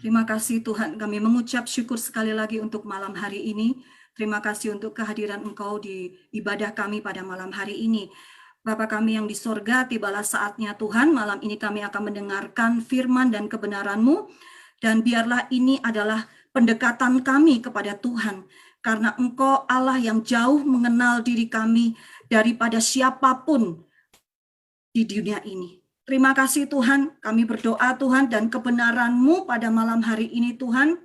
Terima kasih Tuhan, kami mengucap syukur sekali lagi untuk malam hari ini. Terima kasih untuk kehadiran Engkau di ibadah kami pada malam hari ini. Bapa kami yang di sorga, tibalah saatnya Tuhan, malam ini kami akan mendengarkan firman dan kebenaran-Mu, dan biarlah ini adalah pendekatan kami kepada Tuhan, karena Engkau Allah yang jauh mengenal diri kami daripada siapapun di dunia ini. Terima kasih Tuhan, kami berdoa Tuhan dan kebenaran-Mu pada malam hari ini Tuhan,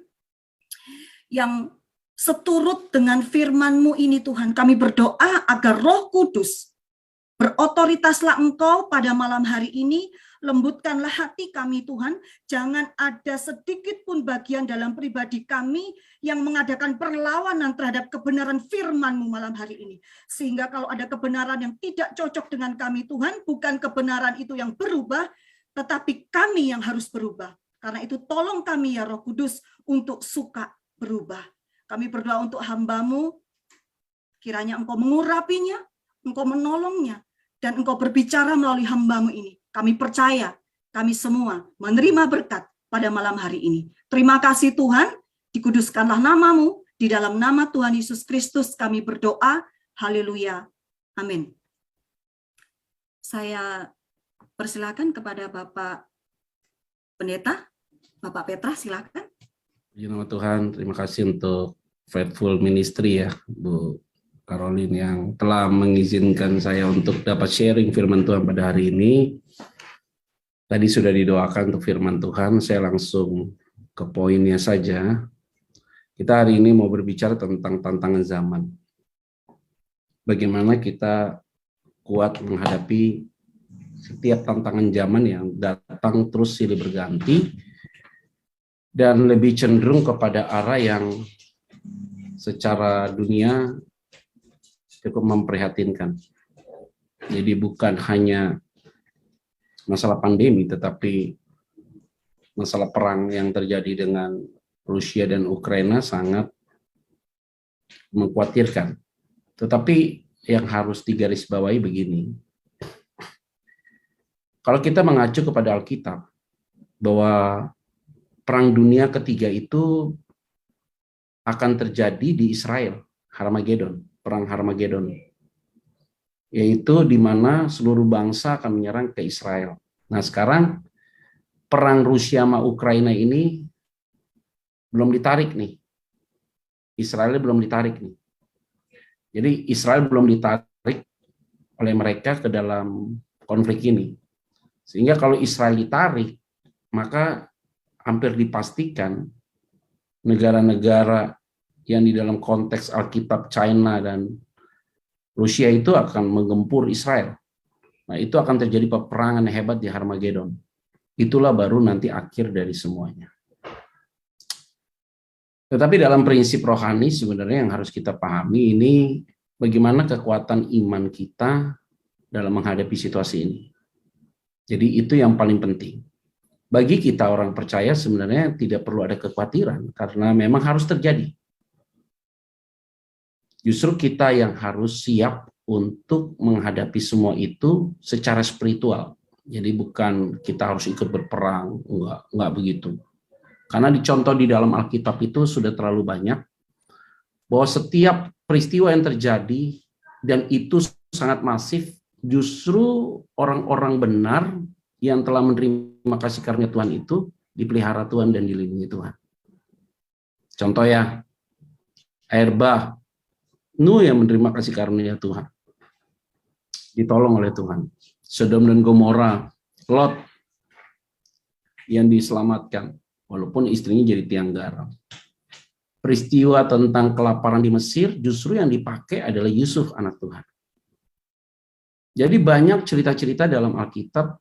yang seturut dengan firman-Mu ini Tuhan, kami berdoa agar Roh Kudus berotoritaslah Engkau pada malam hari ini, lembutkanlah hati kami Tuhan, jangan ada sedikit pun bagian dalam pribadi kami yang mengadakan perlawanan terhadap kebenaran firman-Mu malam hari ini. Sehingga kalau ada kebenaran yang tidak cocok dengan kami Tuhan, bukan kebenaran itu yang berubah, tetapi kami yang harus berubah. Karena itu tolong kami ya Roh Kudus untuk suka berubah. Kami berdoa untuk hamba-Mu, kiranya Engkau mengurapinya, Engkau menolongnya, dan Engkau berbicara melalui hamba-Mu ini. Kami percaya, kami semua menerima berkat pada malam hari ini. Terima kasih Tuhan, dikuduskanlah nama-Mu, di dalam nama Tuhan Yesus Kristus kami berdoa, haleluya, amin. Saya persilakan kepada Bapak Pendeta, Bapak Petra, silakan. Puji nama Tuhan, terima kasih untuk Faithful Ministry ya, Bu Caroline yang telah mengizinkan saya untuk dapat sharing firman Tuhan pada hari ini. Tadi sudah didoakan untuk firman Tuhan, saya langsung ke poinnya saja. Kita hari ini mau berbicara tentang tantangan zaman. Bagaimana kita kuat menghadapi setiap tantangan zaman yang datang terus silih berganti, dan lebih cenderung kepada arah yang secara dunia cukup memprihatinkan. Jadi bukan hanya masalah pandemi, tetapi masalah perang yang terjadi dengan Rusia dan Ukraina sangat mengkhawatirkan. Tetapi yang harus digarisbawahi begini, kalau kita mengacu kepada Alkitab, bahwa perang dunia ketiga itu akan terjadi di Israel, Harmagedon. Perang Harmagedon, yaitu di mana seluruh bangsa akan menyerang ke Israel. Nah sekarang perang Rusia sama Ukraina ini belum ditarik nih, Israel belum ditarik nih. Jadi Israel belum ditarik oleh mereka ke dalam konflik ini. Sehingga kalau Israel ditarik, maka hampir dipastikan negara-negara yang di dalam konteks Alkitab China dan Rusia itu akan menggempur Israel. Nah, itu akan terjadi peperangan hebat di Harmagedon. Itulah baru nanti akhir dari semuanya. Tetapi dalam prinsip rohani sebenarnya yang harus kita pahami ini bagaimana kekuatan iman kita dalam menghadapi situasi ini. Jadi itu yang paling penting. Bagi kita orang percaya sebenarnya tidak perlu ada kekhawatiran karena memang harus terjadi. Justru kita yang harus siap untuk menghadapi semua itu secara spiritual. Jadi bukan kita harus ikut berperang, enggak begitu. Karena dicontoh di dalam Alkitab itu sudah terlalu banyak bahwa setiap peristiwa yang terjadi dan itu sangat masif, justru orang-orang benar yang telah menerima kasih karunia Tuhan itu dipelihara Tuhan dan dilindungi Tuhan. Contoh ya, air bah, Nuh yang menerima kasih karunia Tuhan, ditolong oleh Tuhan. Sodom dan Gomora, Lot yang diselamatkan, walaupun istrinya jadi tiang garam. Peristiwa tentang kelaparan di Mesir, justru yang dipakai adalah Yusuf, anak Tuhan. Jadi banyak cerita-cerita dalam Alkitab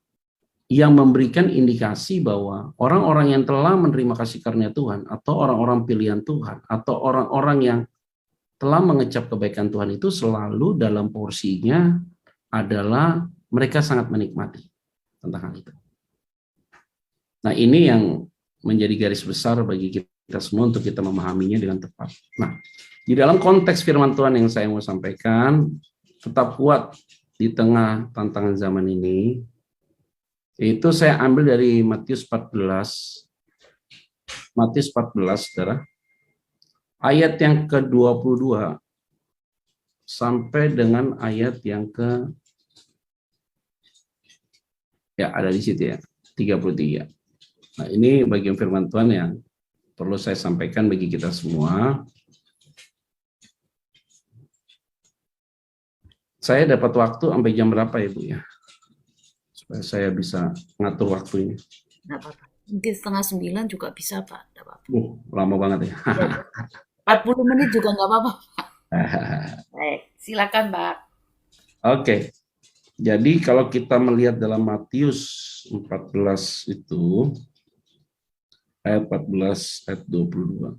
yang memberikan indikasi bahwa orang-orang yang telah menerima kasih karunia Tuhan, atau orang-orang pilihan Tuhan, atau orang-orang yang telah mengecap kebaikan Tuhan itu selalu dalam porsinya adalah mereka sangat menikmati tentang hal itu. Nah ini yang menjadi garis besar bagi kita semua untuk kita memahaminya dengan tepat. Nah di dalam konteks firman Tuhan yang saya mau sampaikan, tetap kuat di tengah tantangan zaman ini, itu saya ambil dari Matius 14 Matius 14, saudara. Ayat yang ke-22 sampai dengan ayat yang ada di situ ya, 33. Nah, ini bagian firman Tuhan yang perlu saya sampaikan bagi kita semua. Saya dapat waktu sampai jam berapa ya, Bu ya? Supaya saya bisa ngatur waktunya. Nggak apa-apa. Mungkin 8:30 juga bisa, Pak. Nggak apa-apa. Lama banget ya. 40 menit juga nggak apa-apa. Baik, silakan, Pak. Oke. Jadi kalau kita melihat dalam Matius 14 itu, ayat 14, ayat 22.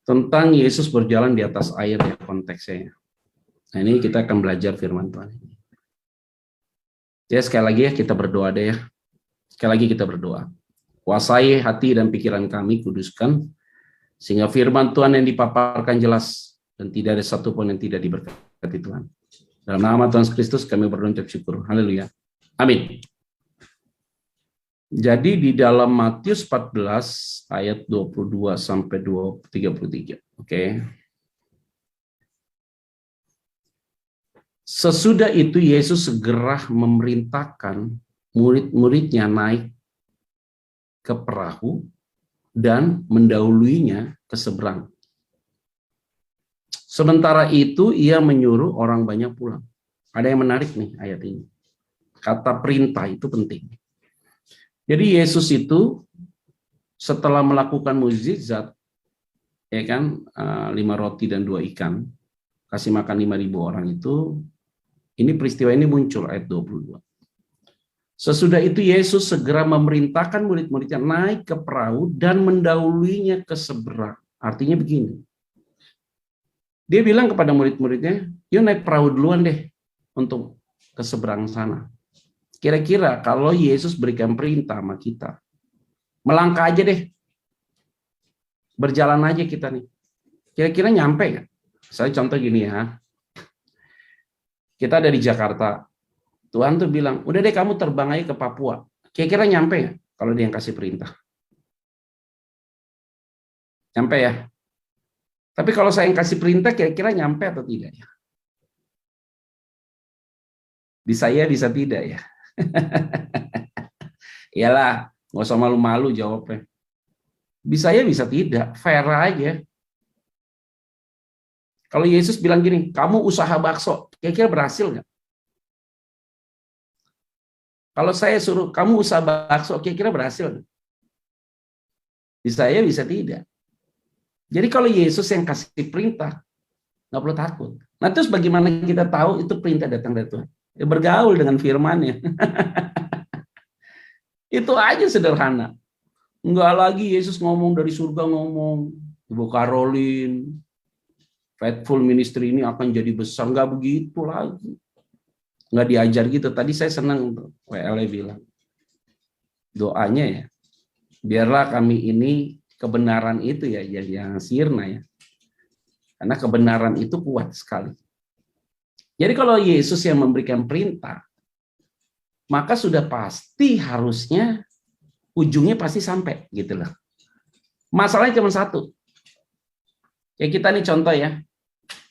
Tentang Yesus berjalan di atas air ya konteksnya. Nah, ini kita akan belajar firman Tuhan. Ya, sekali lagi ya kita berdoa deh ya. Sekali lagi kita berdoa. Kuasai hati dan pikiran kami, kuduskan, sehingga firman Tuhan yang dipaparkan jelas, dan tidak ada satupun yang tidak diberkati Tuhan. Dalam nama Tuhan Kristus kami berdoa ucap syukur. Haleluya. Amin. Jadi di dalam Matius 14 ayat 22 sampai 33. Oke. Sesudah itu Yesus segera memerintahkan murid-muridnya naik ke perahu dan mendahuluinya ke seberang. Sementara itu ia menyuruh orang banyak pulang. Ada yang menarik nih ayat ini. Kata perintah itu penting. Jadi Yesus itu setelah melakukan mukjizat, ya kan, 5 roti dan 2 ikan, kasih makan 5.000 orang itu, ini peristiwa ini muncul ayat 22. Sesudah itu Yesus segera memerintahkan murid-muridnya naik ke perahu dan mendahuluinya ke seberang. Artinya begini. Dia bilang kepada murid-muridnya, yuk naik perahu duluan deh untuk ke seberang sana. Kira-kira kalau Yesus berikan perintah sama kita, melangkah aja deh. Berjalan aja kita nih. Kira-kira nyampe nggak? Saya contoh gini ya. Kita ada di Jakarta. Tuhan tuh bilang, udah deh kamu terbang aja ke Papua. Kira-kira nyampe nggak kalau dia yang kasih perintah? Nyampe ya? Tapi kalau saya yang kasih perintah, kira-kira nyampe atau tidak ya? Bisa ya, bisa tidak ya? Iyalah, nggak usah malu-malu jawabnya. Bisa ya, bisa tidak. Fair aja. Kalau Yesus bilang gini, kamu usaha bakso, kira-kira berhasil nggak? Kalau saya suruh, kamu usaha bakso, kira-kira berhasil nggak? Bisa ya, bisa tidak. Jadi kalau Yesus yang kasih perintah, nggak perlu takut. Nah terus bagaimana kita tahu itu perintah datang dari Tuhan? Ya, bergaul dengan firman-Nya. Itu aja sederhana. Enggak lagi Yesus ngomong dari surga, ngomong, Ibu Caroline, Faithful Ministry ini akan jadi besar. Enggak begitu lagi. Enggak diajar gitu. Tadi saya senang WL bilang. Doanya ya, biarlah kami ini kebenaran itu ya yang sirna ya. Karena kebenaran itu kuat sekali. Jadi kalau Yesus yang memberikan perintah, maka sudah pasti harusnya ujungnya pasti sampai gitu loh. Masalahnya cuma satu. Ya kita nih contoh ya.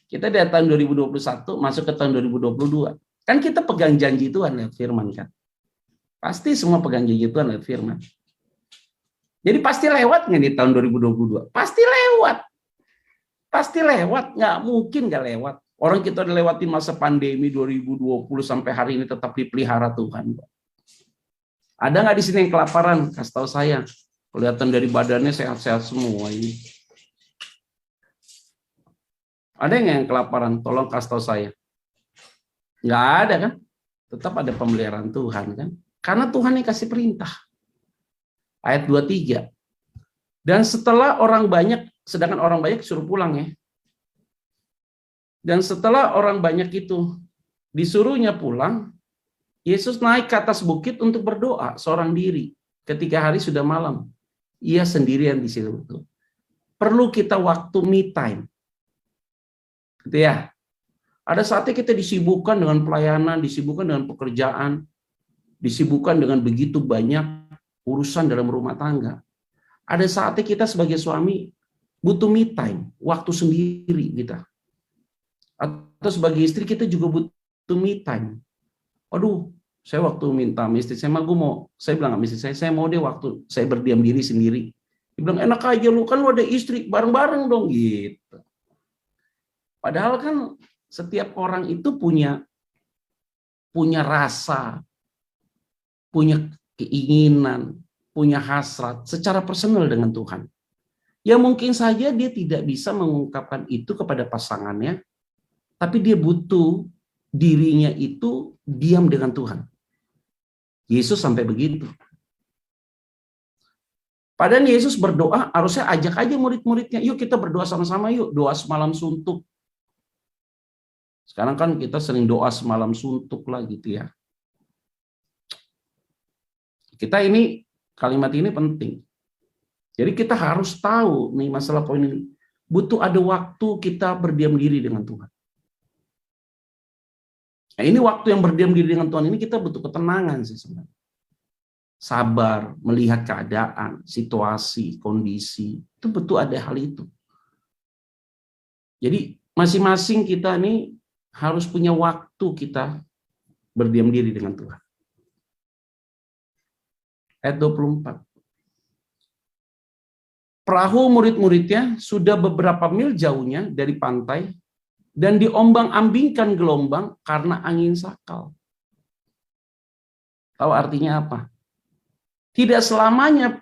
Kita dari tahun 2021 masuk ke tahun 2022. Kan kita pegang janji Tuhan lewat firman kan. Pasti semua pegang janji Tuhan lewat firman. Jadi pasti lewat nggak di tahun 2022? Pasti lewat. Pasti lewat, nggak mungkin nggak lewat. Orang kita udah lewatin masa pandemi 2020 sampai hari ini tetap dipelihara Tuhan. Ada nggak di sini yang kelaparan? Kasih tahu saya. Kelihatan dari badannya sehat-sehat semua ini. Ada yang kelaparan? Tolong kasih tahu saya. Nggak ada kan? Tetap ada pemeliharaan Tuhan kan? Karena Tuhan yang kasih perintah. Ayat 23. Dan setelah orang banyak, sedangkan orang banyak suruh pulang ya. Dan setelah orang banyak itu disuruhnya pulang, Yesus naik ke atas bukit untuk berdoa seorang diri. Ketika hari sudah malam, ia sendirian di situ. Perlu kita waktu me time. Gitu ya. Ada saatnya kita disibukkan dengan pelayanan, disibukkan dengan pekerjaan, disibukkan dengan begitu banyak urusan dalam rumah tangga. Ada saatnya kita sebagai suami butuh me time, waktu sendiri kita. Atau sebagai istri kita juga butuh me time. Aduh, saya waktu minta sama istri saya, saya bilang sama istri saya mau deh waktu saya berdiam diri sendiri. Dia bilang, enak aja lu, kan lu ada istri, bareng-bareng dong gitu. Padahal kan setiap orang itu punya rasa, punya keinginan, punya hasrat secara personal dengan Tuhan. Ya mungkin saja dia tidak bisa mengungkapkan itu kepada pasangannya, tapi dia butuh dirinya itu diam dengan Tuhan. Yesus sampai begitu. Padahal Yesus berdoa, harusnya ajak aja murid-muridnya, yuk kita berdoa sama-sama yuk, doa semalam suntuk. Sekarang kan kita sering doa semalam suntuk lah gitu ya. Kita ini, kalimat ini penting. Jadi kita harus tahu nih masalah poin ini. Butuh ada waktu kita berdiam diri dengan Tuhan. Nah, ini waktu yang berdiam diri dengan Tuhan ini kita butuh ketenangan sih sebenarnya. Sabar, melihat keadaan, situasi, kondisi. Itu betul ada hal itu. Jadi masing-masing kita nih harus punya waktu kita berdiam diri dengan Tuhan. Ayat 24. Perahu murid-muridnya sudah beberapa mil jauhnya dari pantai dan diombang-ambingkan gelombang karena angin sakal. Tahu artinya apa? Tidak selamanya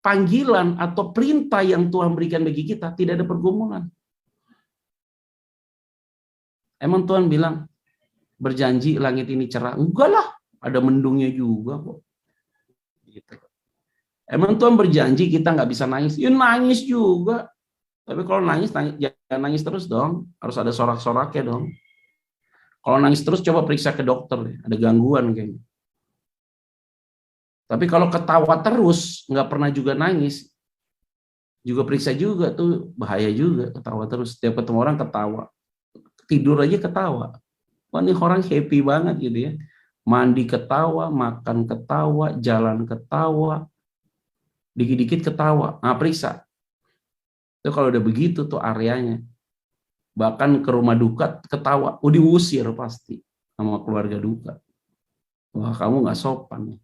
panggilan atau perintah yang Tuhan berikan bagi kita tidak ada pergumulan. Emang Tuhan bilang berjanji langit ini cerah? Enggak lah, ada mendungnya juga kok. Gitu. Emang Tuhan berjanji kita nggak bisa nangis? Ya nangis juga. Tapi kalau nangis jangan nangis terus dong. Harus ada sorak-soraknya dong. Kalau nangis terus coba periksa ke dokter deh. Ada gangguan kayaknya. Tapi kalau ketawa terus, nggak pernah juga nangis, juga periksa juga tuh, bahaya juga ketawa terus. Setiap ketemu orang ketawa. Tidur aja ketawa. Wah ini orang happy banget gitu ya. Mandi ketawa, makan ketawa, jalan ketawa, dikit-dikit ketawa. Nah periksa. Itu kalau udah begitu tuh areanya. Bahkan ke rumah duka ketawa. Diusir pasti sama keluarga duka. Wah kamu nggak sopan.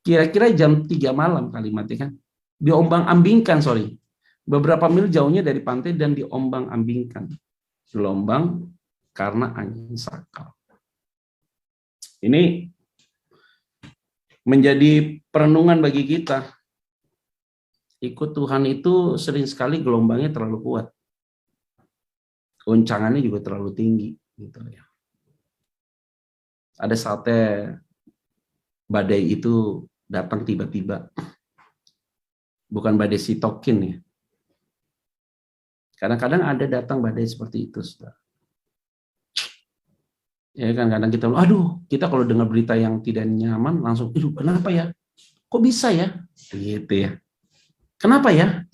Kira-kira jam 3 malam kalimatnya kan. Diombang-ambingkan, beberapa mil jauhnya dari pantai dan diombang-ambingkan. Gelombang karena angin sakal. Ini menjadi perenungan bagi kita. Ikut Tuhan itu sering sekali gelombangnya terlalu kuat. Goncangannya juga terlalu tinggi. Gitu ya. Ada saatnya badai itu datang tiba-tiba. Bukan badai sitokin ya. Kadang-kadang ada datang badai seperti itu, saudara. Ya kan kadang kita, kita kalau dengar berita yang tidak nyaman langsung, kenapa ya? Kok bisa ya? Gitu ya. Kenapa ya?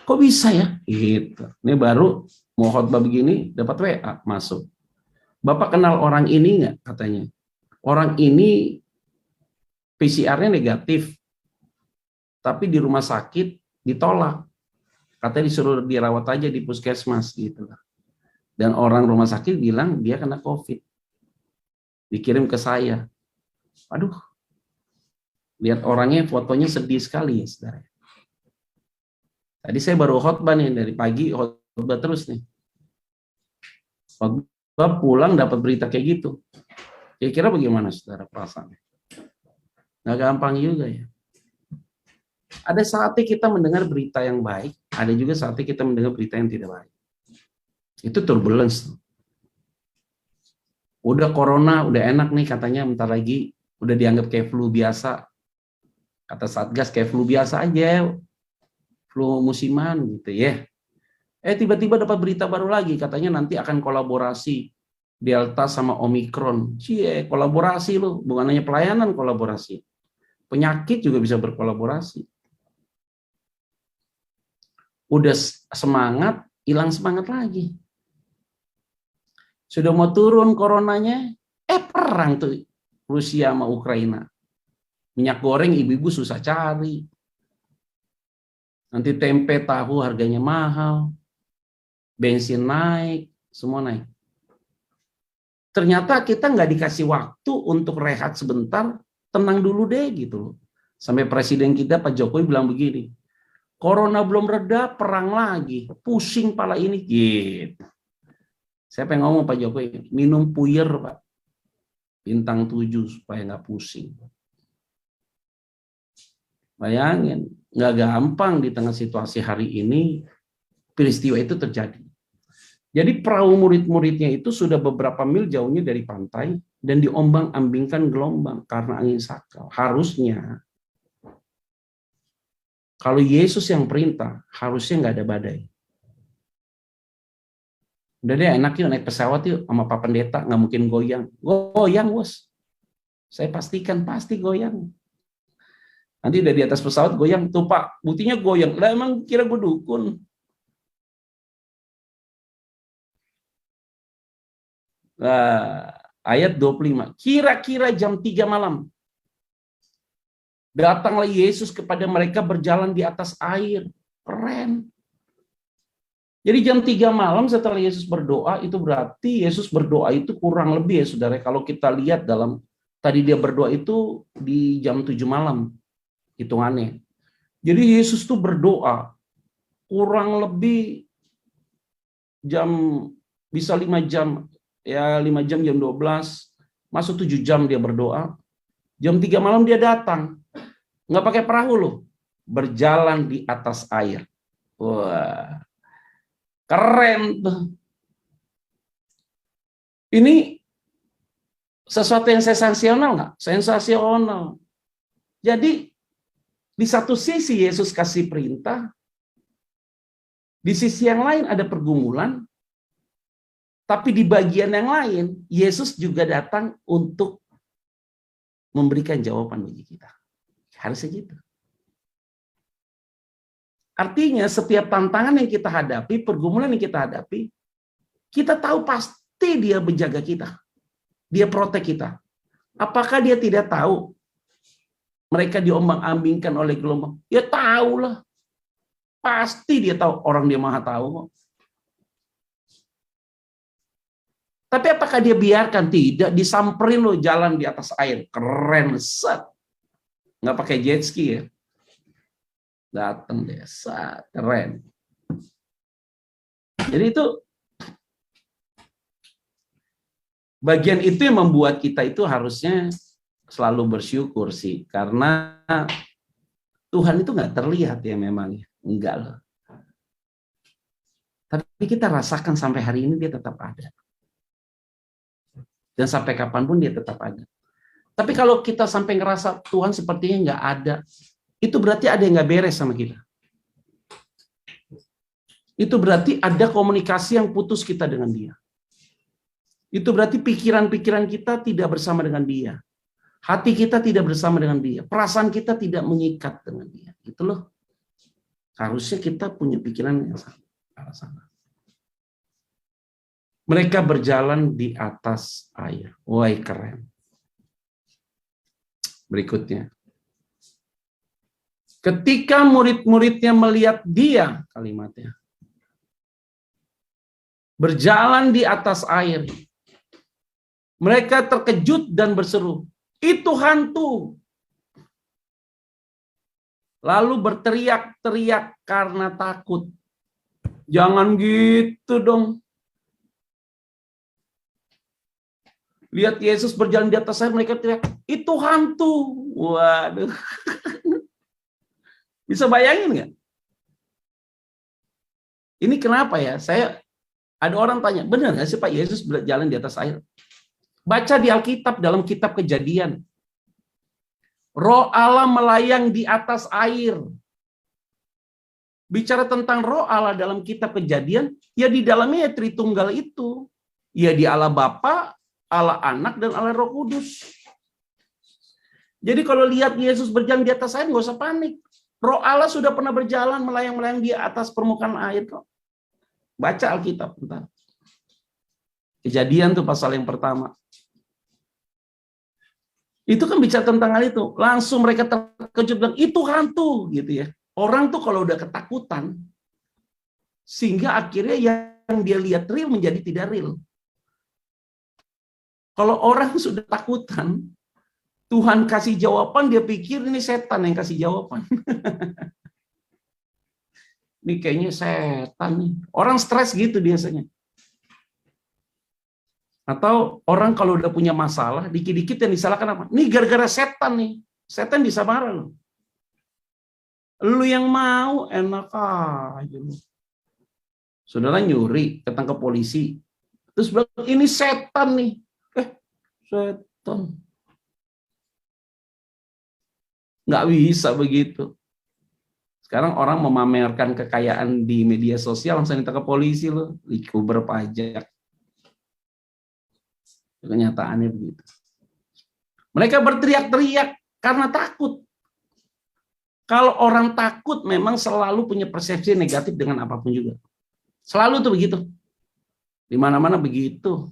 Kok bisa ya? Gitu. Ini baru mau khotbah begini dapat WA masuk. Bapak kenal orang ini nggak? Katanya. Orang ini PCR-nya negatif, tapi di rumah sakit ditolak. Katanya disuruh dirawat aja di puskesmas gitu. Dan orang rumah sakit bilang dia kena COVID. Dikirim ke saya. Aduh, lihat orangnya fotonya sedih sekali ya saudara. Tadi saya baru khotbah nih dari pagi, khotbah terus nih. Khotbah pulang dapat berita kayak gitu. Kira-kira bagaimana saudara perasaannya? Nggak gampang juga ya. Ada saatnya kita mendengar berita yang baik, ada juga saatnya kita mendengar berita yang tidak baik. Itu turbulence. Udah corona, udah enak nih katanya, bentar lagi udah dianggap kayak flu biasa. Kata Satgas kayak flu biasa aja, flu musiman gitu ya. Tiba-tiba dapat berita baru lagi, katanya nanti akan kolaborasi Delta sama Omikron. Kolaborasi loh, bukan hanya pelayanan kolaborasi. Penyakit juga bisa berkolaborasi. Udah semangat, hilang semangat lagi. Sudah mau turun coronanya, perang tuh Rusia sama Ukraina. Minyak goreng ibu-ibu susah cari. Nanti tempe, tahu harganya mahal, bensin naik, semua naik. Ternyata kita nggak dikasih waktu untuk rehat sebentar, tenang dulu deh gitu loh. Sampai presiden kita Pak Jokowi bilang begini, corona belum reda, perang lagi, pusing pala ini gitu. Saya pengen ngomong Pak Jokowi, minum puyer Pak, bintang 7 supaya nggak pusing. Bayangin, nggak gampang di tengah situasi hari ini peristiwa itu terjadi. Jadi perahu murid-muridnya itu sudah beberapa mil jauhnya dari pantai dan diombang-ambingkan gelombang karena angin sakal. Harusnya kalau Yesus yang perintah, harusnya nggak ada badai. Udah deh, enak yuk naik pesawat yuk sama Pak Pendeta, nggak mungkin goyang. Goyang, bos. Saya pastikan pasti goyang. Nanti udah di atas pesawat goyang, tuh Pak, buktinya goyang. Lah emang kira gue dukun. Ayat 25, kira-kira jam 3 malam, datanglah Yesus kepada mereka berjalan di atas air. Keren. Jadi jam 3 malam setelah Yesus berdoa, itu berarti Yesus berdoa itu kurang lebih ya saudara, kalau kita lihat dalam, tadi dia berdoa itu di jam 7 malam, hitungannya. Jadi Yesus tuh berdoa, kurang lebih jam, bisa 5 jam, ya 5 jam, jam 12, masuk 7 jam dia berdoa. Jam 3 malam dia datang. Nggak pakai perahu loh. Berjalan di atas air. Wah. Keren tuh. Ini sesuatu yang sensasional nggak? Sensasional. Jadi di satu sisi Yesus kasih perintah. Di sisi yang lain ada pergumulan. Tapi di bagian yang lain, Yesus juga datang untuk memberikan jawaban bagi kita. Harusnya gitu. Artinya setiap tantangan yang kita hadapi, pergumulan yang kita hadapi, kita tahu pasti dia menjaga kita. Dia protek kita. Apakah dia tidak tahu mereka diombang-ambingkan oleh gelombang? Ya tahulah. Pasti dia tahu, orang dia maha tahu. Tapi apakah dia biarkan? Tidak, disamperin lo jalan di atas air. Keren, set. Nggak pakai jet ski ya. Datang deh, set. Keren. Jadi itu, bagian itu yang membuat kita itu harusnya selalu bersyukur sih. Karena Tuhan itu nggak terlihat ya memang. Enggak loh. Tapi kita rasakan sampai hari ini dia tetap ada. Dan sampai kapanpun dia tetap ada. Tapi kalau kita sampai ngerasa Tuhan sepertinya nggak ada, itu berarti ada yang nggak beres sama kita. Itu berarti ada komunikasi yang putus kita dengan dia. Itu berarti pikiran-pikiran kita tidak bersama dengan dia. Hati kita tidak bersama dengan dia. Perasaan kita tidak mengikat dengan dia. Itu loh. Harusnya kita punya pikiran yang sama. Mereka berjalan di atas air. Wah, keren. Berikutnya. Ketika murid-muridnya melihat dia, kalimatnya, berjalan di atas air, mereka terkejut dan berseru, "Itu hantu!" Lalu berteriak-teriak karena takut. Jangan gitu dong. Lihat Yesus berjalan di atas air, mereka teriak, "Itu hantu!" Waduh. Bisa bayangin nggak? Ini kenapa ya? Ada orang tanya, benar nggak sih Pak Yesus berjalan di atas air? Baca di Alkitab, dalam kitab Kejadian. Roh Allah melayang di atas air. Bicara tentang roh Allah dalam kitab Kejadian, ya di dalamnya ya Tritunggal itu. Ya di Allah Bapa, Allah Anak, dan Allah Roh Kudus. Jadi kalau lihat Yesus berjalan di atas air, nggak usah panik. Roh Allah sudah pernah berjalan melayang-melayang di atas permukaan air kok. Baca Alkitab bentar. Kejadian tuh pasal yang pertama. Itu kan bicara tentang hal itu. Langsung mereka terkejut bilang, "Itu hantu," gitu ya. Orang tuh kalau udah ketakutan, sehingga akhirnya yang dia lihat real menjadi tidak real. Kalau orang sudah takutan, Tuhan kasih jawaban, dia pikir ini setan yang kasih jawaban. Ini kayaknya setan nih. Orang stres gitu biasanya. Atau orang kalau udah punya masalah, dikit-dikit yang disalahkan apa? Ini gara-gara setan nih. Setan bisa marah loh. Lu yang mau, enak aja lu. Saudara nyuri, ketangkep polisi. Terus bilang, ini setan nih. Setan. Nggak bisa begitu. Sekarang orang memamerkan kekayaan di media sosial, langsung ditangkap polisi loh. Dikuber pajak. Kenyataannya begitu. Mereka berteriak-teriak karena takut. Kalau orang takut memang selalu punya persepsi negatif dengan apapun juga. Selalu tuh begitu. Di mana-mana begitu.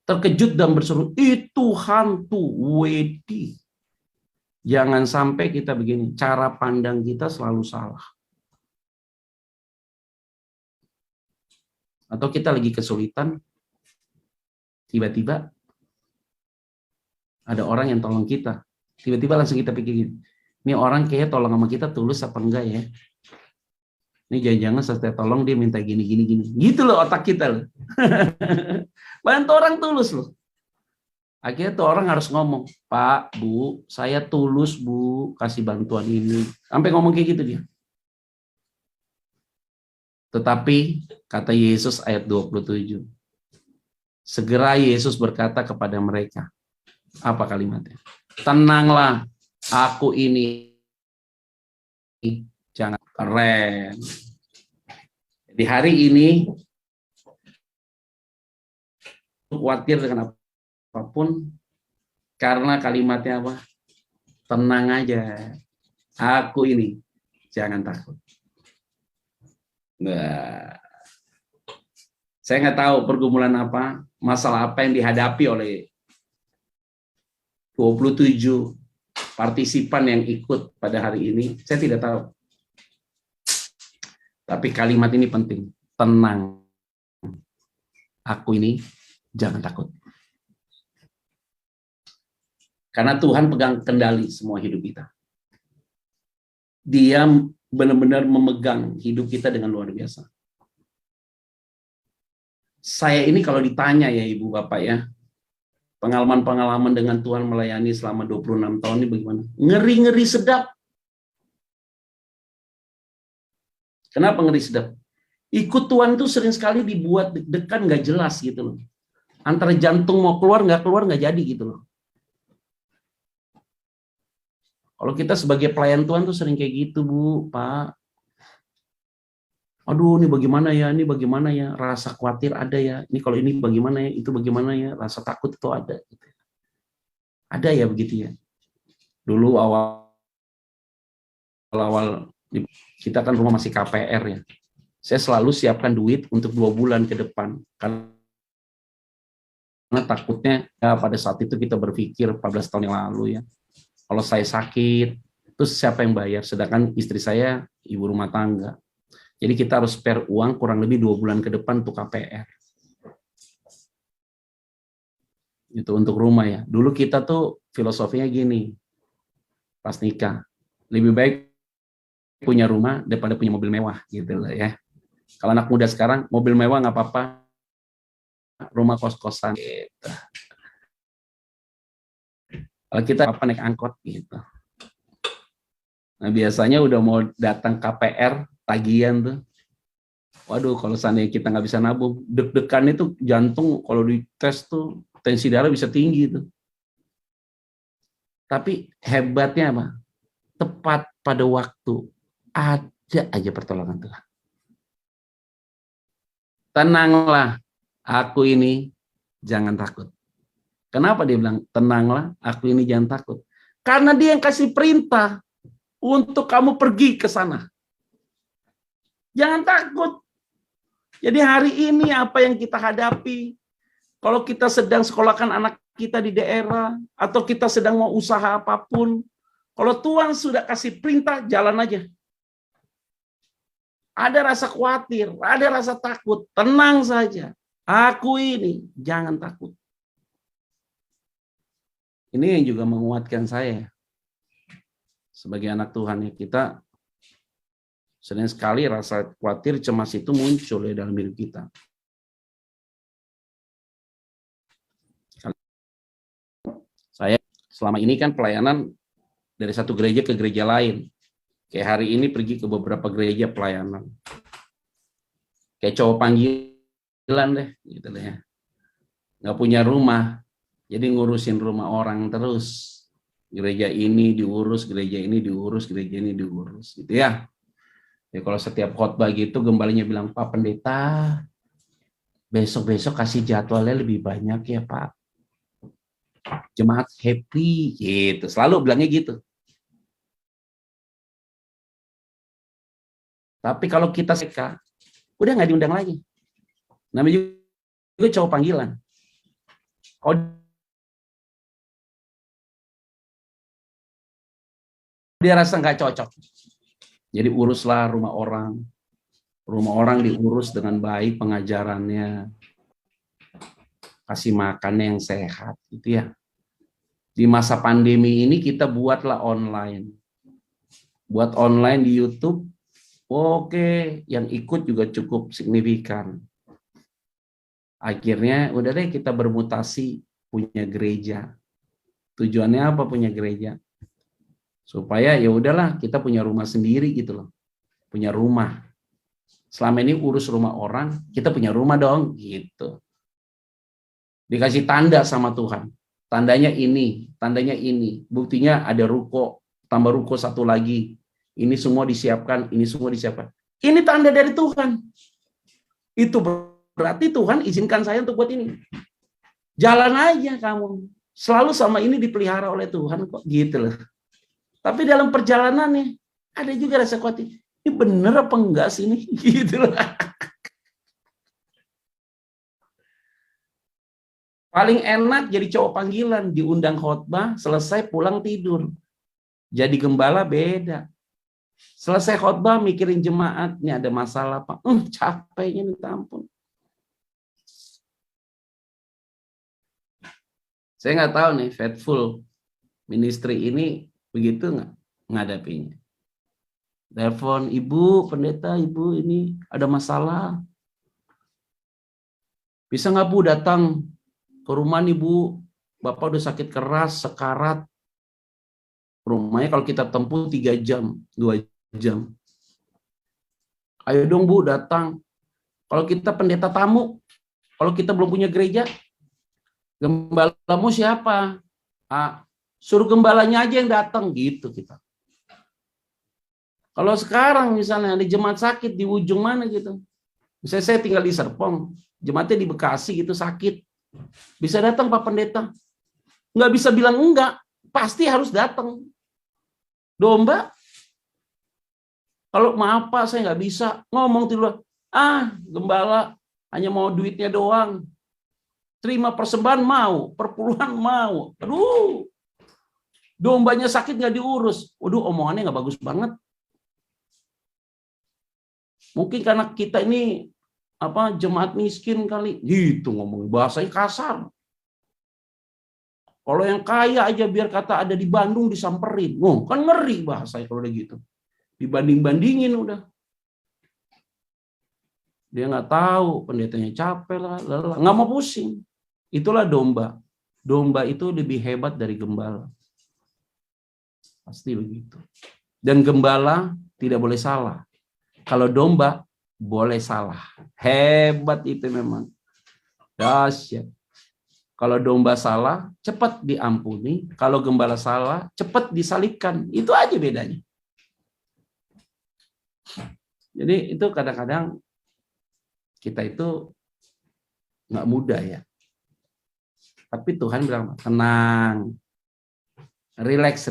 Terkejut dan berseru, itu hantu, wedi. Jangan sampai kita begini, cara pandang kita selalu salah. Atau kita lagi kesulitan, tiba-tiba ada orang yang tolong kita. Tiba-tiba langsung kita pikirin, ini orang kayaknya tolong sama kita tulus apa enggak ya? Ini jangan-jangan setelah tolong dia minta gini. Gitu loh otak kita loh. Bantu orang tulus loh. Akhirnya tuh orang harus ngomong, Pak, Bu, saya tulus Bu, kasih bantuan ini. Sampai ngomong kayak gitu dia. Tetapi, kata Yesus ayat 27, segera Yesus berkata kepada mereka, apa kalimatnya? Tenanglah, aku ini. Jangan, keren. Di hari ini, khawatir dengan apapun, karena kalimatnya apa? Tenang aja, aku ini, jangan takut. Nah, saya nggak tahu pergumulan apa, masalah apa yang dihadapi oleh 27 partisipan yang ikut pada hari ini, saya tidak tahu. Tapi kalimat ini penting, tenang, aku ini, jangan takut. Karena Tuhan pegang kendali semua hidup kita. Dia benar-benar memegang hidup kita dengan luar biasa. Saya ini kalau ditanya ya Ibu Bapak ya, pengalaman-pengalaman dengan Tuhan melayani selama 26 tahun ini bagaimana? Ngeri-ngeri sedap. Kenapa ngeri sedap? Ikut Tuhan itu sering sekali dibuat deg-degan nggak jelas gitu loh. Antara jantung mau keluar nggak jadi gitu loh. Kalau kita sebagai pelayan Tuhan tuh sering kayak gitu, Bu, Pak. Aduh, ini bagaimana ya, rasa khawatir ada ya, ini kalau ini bagaimana ya, itu bagaimana ya, rasa takut itu ada. Ada ya begitu ya. Dulu awal kita kan rumah masih KPR ya. Saya selalu siapkan duit untuk 2 bulan ke depan. Karena takutnya ya, pada saat itu kita berpikir 14 tahun yang lalu ya. Kalau saya sakit, terus siapa yang bayar? Sedangkan istri saya ibu rumah tangga. Jadi kita harus spare uang kurang lebih 2 bulan ke depan untuk KPR. Itu untuk rumah ya. Dulu kita tuh filosofinya gini, pas nikah, lebih baik punya rumah daripada punya mobil mewah gitu loh ya. Kalau anak muda sekarang mobil mewah nggak apa-apa, rumah kos-kosan gitu. Kalau kita apa naik angkot gitu. Nah biasanya udah mau datang KPR tagihan tuh. Waduh kalau seandainya kita nggak bisa nabung, deg-degan itu jantung kalau dites tuh tensi darah bisa tinggi tuh. Tapi hebatnya apa? Tepat pada waktu ada aja pertolongan Tuhan. Tenanglah, aku ini jangan takut. Kenapa dia bilang tenanglah, aku ini jangan takut? Karena dia yang kasih perintah untuk kamu pergi ke sana. Jangan takut. Jadi hari ini apa yang kita hadapi, kalau kita sedang sekolahkan anak kita di daerah, atau kita sedang mau usaha apapun, kalau Tuhan sudah kasih perintah, jalan aja. Ada rasa khawatir, ada rasa takut, tenang saja. Aku ini, jangan takut. Ini yang juga menguatkan saya. Sebagai anak Tuhan, kita sering sekali rasa khawatir, cemas itu muncul dalam hidup kita. Saya selama ini kan pelayanan dari satu gereja ke gereja lain. Kayak hari ini pergi ke beberapa gereja pelayanan. Kayak cowok panggilan deh, gitu deh ya. Nggak punya rumah, jadi ngurusin rumah orang terus. Gereja ini diurus, gereja ini diurus, gereja ini diurus, gitu ya. Ya kalau setiap khotbah gitu, gembalanya bilang, Pak Pendeta, besok-besok kasih jadwalnya lebih banyak ya Pak. Jemaat happy, gitu. Selalu bilangnya gitu. Tapi kalau kita seka, udah nggak diundang lagi. Namanya juga cowok panggilan. Kalau dia rasa nggak cocok, jadi uruslah rumah orang. Rumah orang diurus dengan baik pengajarannya, kasih makannya yang sehat, gitu ya. Di masa pandemi ini kita buatlah online. Buat online di YouTube. Oke, yang ikut juga cukup signifikan. Akhirnya udah deh kita bermutasi punya gereja. Tujuannya apa punya gereja? Supaya ya udahlah kita punya rumah sendiri gitu loh. Punya rumah. Selama ini urus rumah orang, kita punya rumah dong gitu. Dikasih tanda sama Tuhan. Tandanya ini, tandanya ini. Buktinya ada ruko, tambah ruko satu lagi. Ini semua disiapkan, ini semua disiapkan. Ini tanda dari Tuhan. Itu berarti Tuhan izinkan saya untuk buat ini. Jalan aja kamu. Selalu sama ini dipelihara oleh Tuhan kok, gitu loh. Tapi dalam perjalanannya ada juga rasa khawatir. Ini bener apa enggak sih ini? Gitu loh. Paling enak jadi cowok panggilan, diundang khotbah, selesai pulang tidur. Jadi gembala beda. Selesai khotbah mikirin jemaat, ini ada masalah Pak. Capeknya minta ampun. Saya nggak tahu nih, Faithful Ministry ini begitu nggak ngadapinya. Telepon, Ibu Pendeta, Ibu ini ada masalah. Bisa nggak Bu datang ke rumah nih Bu? Bapak udah sakit keras, sekarat. Rumahnya kalau kita tempuh 3 jam, 2 jam. Ayo dong Bu datang. Kalau kita pendeta tamu, kalau kita belum punya gereja, gembalamu siapa? Suruh gembalanya aja yang datang gitu kita. Kalau sekarang misalnya ada jemaat sakit di ujung mana gitu. Misalnya saya tinggal di Serpong, jemaatnya di Bekasi gitu sakit. Bisa datang Pak Pendeta. Nggak bisa bilang enggak, pasti harus datang. Domba, kalau maaf Pak saya nggak bisa, ngomong dulu. Gembala hanya mau duitnya doang. Terima persembahan mau, perpuluhan mau. Aduh, dombanya sakit nggak diurus. Waduh, omongannya nggak bagus banget. Mungkin karena kita ini jemaat miskin kali, gitu ngomong bahasanya kasar. Kalau yang kaya aja biar kata ada di Bandung disamperin. Kan ngeri bahasanya kalau udah gitu. Dibanding-bandingin udah. Dia nggak tahu, pendetanya capek lah, lelah, nggak mau pusing. Itulah domba. Domba itu lebih hebat dari gembala. Pasti begitu. Dan gembala tidak boleh salah. Kalau domba boleh salah. Hebat itu memang. Dahsyat. Kalau domba salah, cepat diampuni. Kalau gembala salah, cepat disalibkan. Itu aja bedanya. Jadi itu kadang-kadang kita itu nggak mudah ya. Tapi Tuhan bilang, tenang. Relax.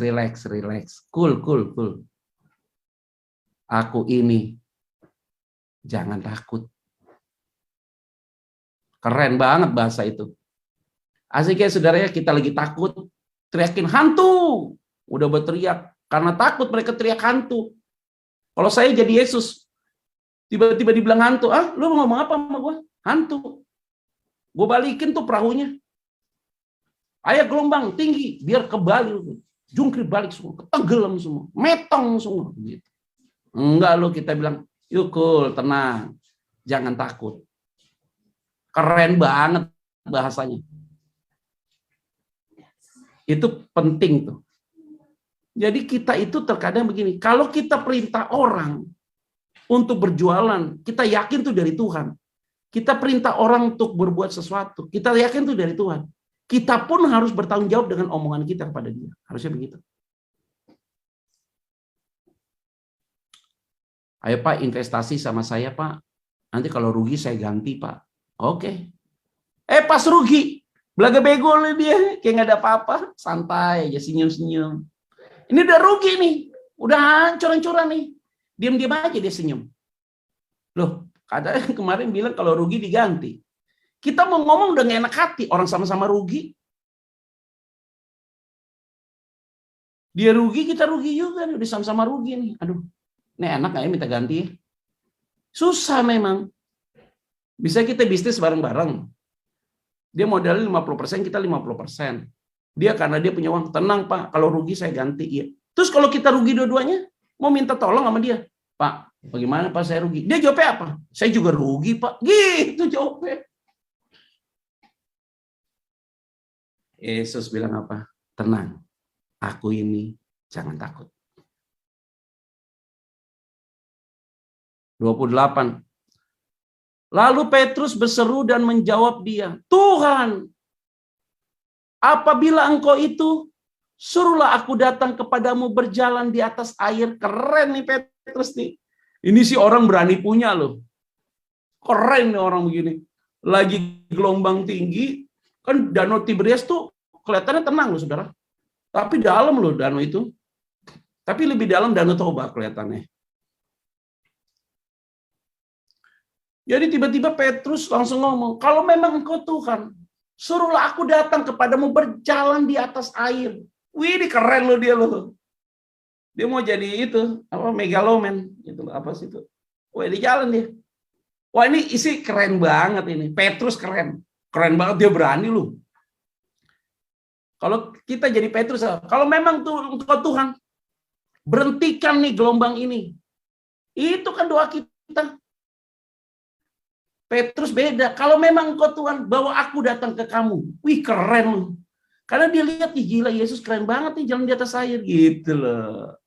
Cool. Aku ini. Jangan takut. Keren banget bahasa itu. Asik ya saudara ya, kita lagi takut, teriakin hantu. Udah berteriak, karena takut mereka teriak hantu. Kalau saya jadi Yesus, Tiba-tiba dibilang hantu. Ah, lu ngomong apa sama gue? Hantu. Gue balikin tuh perahunya. Ayo gelombang tinggi, biar kebalik. Jungkir balik semua, ketenggelam semua, metong semua. Gitu. Enggak lo, kita bilang, yuk cool, tenang, jangan takut. Keren banget bahasanya. Itu penting tuh. Jadi kita itu terkadang begini, kalau kita perintah orang untuk berjualan, kita yakin tuh dari Tuhan. Kita perintah orang untuk berbuat sesuatu, kita yakin tuh dari Tuhan. Kita pun harus bertanggung jawab dengan omongan kita kepada dia. Harusnya begitu. Ayo Pak, investasi sama saya Pak. Nanti kalau rugi saya ganti Pak. Oke. Pas rugi, belaga bego dia, kayak nggak ada apa-apa, santai aja, senyum-senyum. Ini udah rugi nih, udah hancur-hancuran nih. Diam-diam aja dia senyum. Loh, katanya kemarin bilang kalau rugi diganti. Kita mau ngomong udah gak enak hati, orang sama-sama rugi. Dia rugi, kita rugi juga, udah sama-sama rugi nih. Aduh, ini enak gak ya minta ganti? Susah memang. Bisa kita bisnis bareng-bareng. Dia modalnya 50%, kita 50%. Dia karena dia punya uang, tenang Pak, kalau rugi saya ganti. Ya. Terus kalau kita rugi dua-duanya, mau minta tolong sama dia. Pak, bagaimana Pak saya rugi? Dia jawabnya apa? Saya juga rugi Pak. Gitu jawabnya. Yesus bilang apa? Tenang, aku ini jangan takut. 28. Lalu Petrus berseru dan menjawab dia, Tuhan, apabila engkau itu, suruhlah aku datang kepadamu berjalan di atas air. Keren nih Petrus nih. Ini sih orang berani punya loh. Keren nih orang begini. Lagi gelombang tinggi, kan Danau Tiberias tuh kelihatannya tenang loh saudara. Tapi dalam loh danau itu. Tapi lebih dalam Danau Toba kelihatannya. Jadi tiba-tiba Petrus langsung ngomong, kalau memang engkau Tuhan, suruhlah aku datang kepadamu berjalan di atas air. Wih, ini keren loh dia loh. Dia mau jadi itu, apa megaloman, itu apa sih itu. Wah, di jalan dia. Wah, ini isi keren banget ini. Petrus keren. Keren banget dia berani loh. Kalau kita jadi Petrus, kalau memang tuh engkau Tuhan, berhentikan nih gelombang ini. Itu kan doa kita. Petrus beda. Kalau memang engkau Tuhan, bawa aku datang ke kamu. Wih, keren loh. Karena dia lihat, nih gila Yesus keren banget nih jalan di atas air. Gitu loh.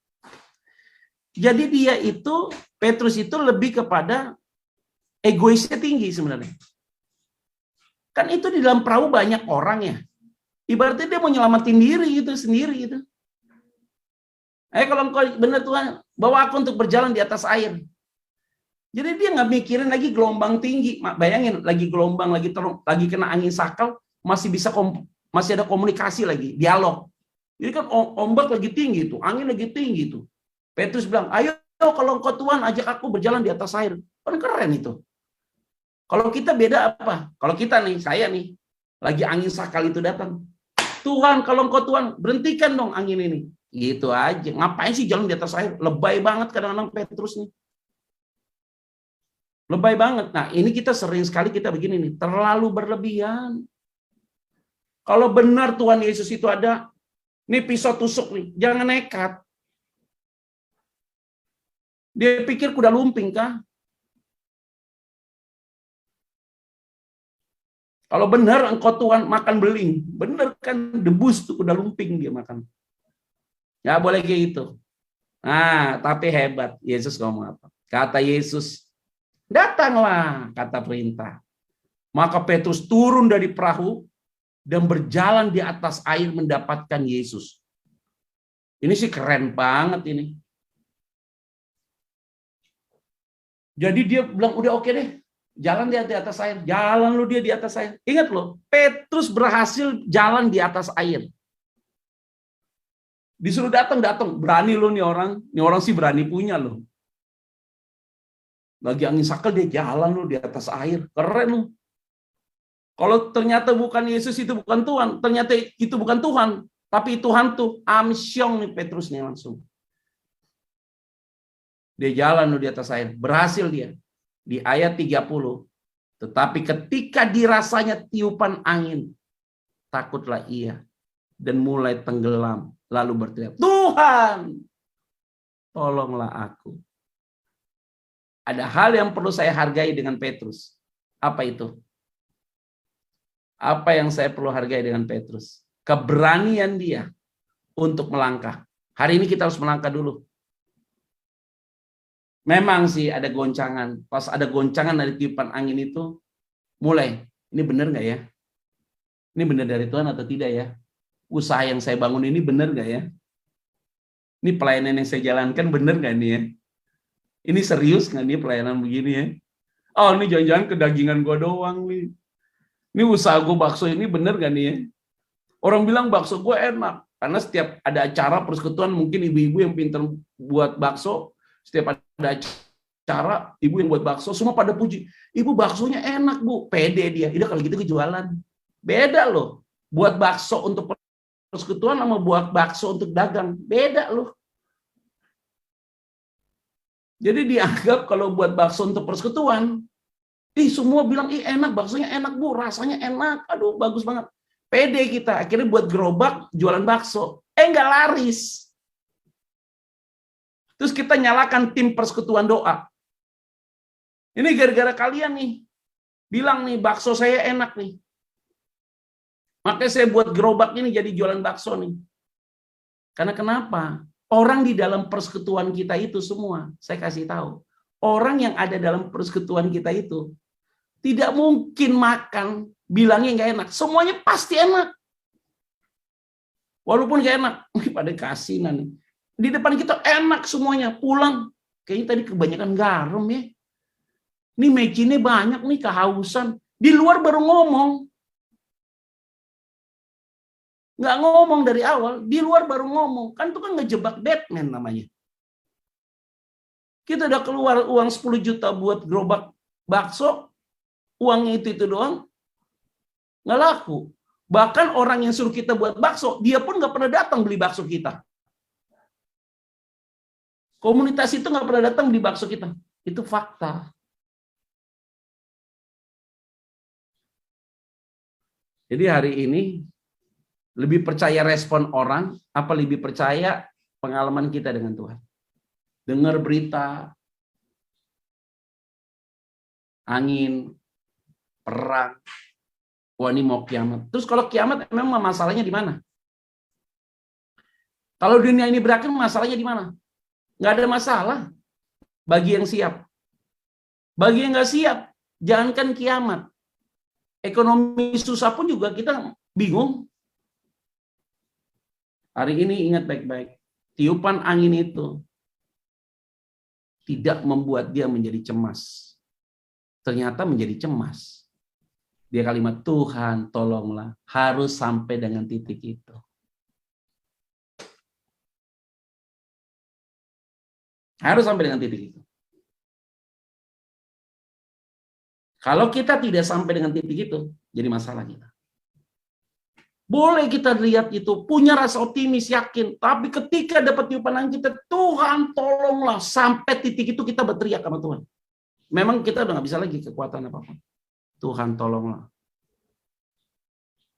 Jadi dia itu, Petrus itu lebih kepada egoisnya tinggi sebenarnya. Kan itu di dalam perahu banyak orang ya. Ibaratnya dia mau nyelamatin diri gitu, sendiri gitu. Kalau engkau benar Tuhan, bawa aku untuk berjalan di atas air. Jadi dia nggak mikirin lagi gelombang tinggi. Bayangin, lagi gelombang, lagi kena angin sakal, masih ada komunikasi lagi, dialog. Jadi kan ombak lagi tinggi tuh, angin lagi tinggi tuh. Petrus bilang, ayo kalau engkau Tuhan ajak aku berjalan di atas air. Kan keren itu. Kalau kita beda apa? Kalau kita nih, saya nih, lagi angin sakal itu datang. Tuhan, kalau engkau Tuhan, berhentikan dong angin ini. Gitu aja. Ngapain sih jalan di atas air? Lebay banget kadang-kadang Petrus nih. Lebay banget. Nah, ini kita sering sekali kita begini nih, terlalu berlebihan. Kalau benar Tuhan Yesus itu ada, nih pisau tusuk nih, jangan nekat. Dia pikir kuda lumping kah? Kalau benar engkau Tuhan makan beling, benar kan debus tuh kuda lumping dia makan. Ya boleh kayak gitu. Nah, tapi hebat. Yesus ngomong apa? Kata Yesus, datanglah, kata perintah. Maka Petrus turun dari perahu dan berjalan di atas air mendapatkan Yesus. Ini sih keren banget ini. Jadi dia bilang, udah oke deh. Jalan dia di atas air. Jalan lu dia di atas air. Ingat loh, Petrus berhasil jalan di atas air. Disuruh datang. Berani lu nih orang. Nih orang sih berani punya loh. Lagi angin sakal dia jalan lu di atas air. Keren lu. Kalau ternyata bukan Yesus itu bukan Tuhan. Ternyata itu bukan Tuhan. Tapi Tuhan tuh amsyong nih Petrus nih langsung. Dia jalan lu di atas air. Berhasil dia. di ayat 30. Tetapi ketika dirasanya tiupan angin, takutlah ia dan mulai tenggelam, lalu berteriak, Tuhan, tolonglah aku. Ada hal yang perlu saya hargai dengan Petrus. Apa itu? Apa yang saya perlu hargai dengan Petrus? Keberanian dia untuk melangkah. Hari ini kita harus melangkah dulu. Memang sih ada goncangan. Pas ada goncangan dari tiupan angin itu, mulai. Ini benar nggak ya? Ini benar dari Tuhan atau tidak ya? Usaha yang saya bangun ini benar nggak ya? Ini pelayanan yang saya jalankan benar nggak nih ya? Ini serius nggak nih pelayanan begini ya? Oh, ini jangan-jangan kedagingan gue doang nih. Ini usaha gue bakso ini benar nggak nih ya? Orang bilang bakso gue enak. Karena setiap ada acara persekutuan, mungkin ibu-ibu yang pintar buat bakso, setiap ada acara, ibu yang buat bakso, semua pada puji. Ibu baksonya enak, Bu. Pede dia. Udah kalau gitu kejualan. Beda loh. Buat bakso untuk persekutuan sama buat bakso untuk dagang. Beda loh. Jadi dianggap kalau buat bakso untuk persekutuan, semua bilang, enak, baksonya enak, Bu. Rasanya enak. Aduh, bagus banget. Pede kita. Akhirnya buat gerobak, jualan bakso. Nggak laris. Terus kita nyalakan tim persekutuan doa. Ini gara-gara kalian nih. Bilang nih, bakso saya enak nih. Makanya saya buat gerobak ini jadi jualan bakso nih. Karena kenapa? Orang di dalam persekutuan kita itu semua, saya kasih tahu. Orang yang ada dalam persekutuan kita itu, tidak mungkin makan, bilangnya nggak enak. Semuanya pasti enak. Walaupun nggak enak, pada kasinan nih. Di depan kita enak semuanya, pulang. Kayaknya tadi kebanyakan garam ya. Ini mecinnya banyak nih, kehausan. Di luar baru ngomong. Nggak ngomong dari awal, di luar baru ngomong. Kan itu kan ngejebak Batman namanya. Kita udah keluar uang 10 juta buat gerobak bakso, uangnya itu doang, nggak laku. Bahkan orang yang suruh kita buat bakso, dia pun nggak pernah datang beli bakso kita. Komunitas itu nggak pernah datang beli bakso kita. Itu fakta. Jadi hari ini, lebih percaya respon orang, apa lebih percaya pengalaman kita dengan Tuhan? Dengar berita, angin, perang, wah ini mau kiamat. Terus kalau kiamat memang masalahnya di mana? Kalau dunia ini berakhir masalahnya di mana? Nggak ada masalah bagi yang siap. Bagi yang nggak siap, jangankan kiamat. Ekonomi susah pun juga kita bingung. Hari ini ingat baik-baik, tiupan angin itu tidak membuat dia menjadi cemas. Ternyata menjadi cemas. Dia kalimat, Tuhan tolonglah, harus sampai dengan titik itu. Harus sampai dengan titik itu. Kalau kita tidak sampai dengan titik itu, jadi masalah kita. Boleh kita lihat itu, punya rasa optimis, yakin. Tapi ketika dapat tiupan angin kita, Tuhan tolonglah. Sampai titik itu kita berteriak sama Tuhan. Memang kita udah nggak bisa lagi kekuatan apapun. Tuhan tolonglah.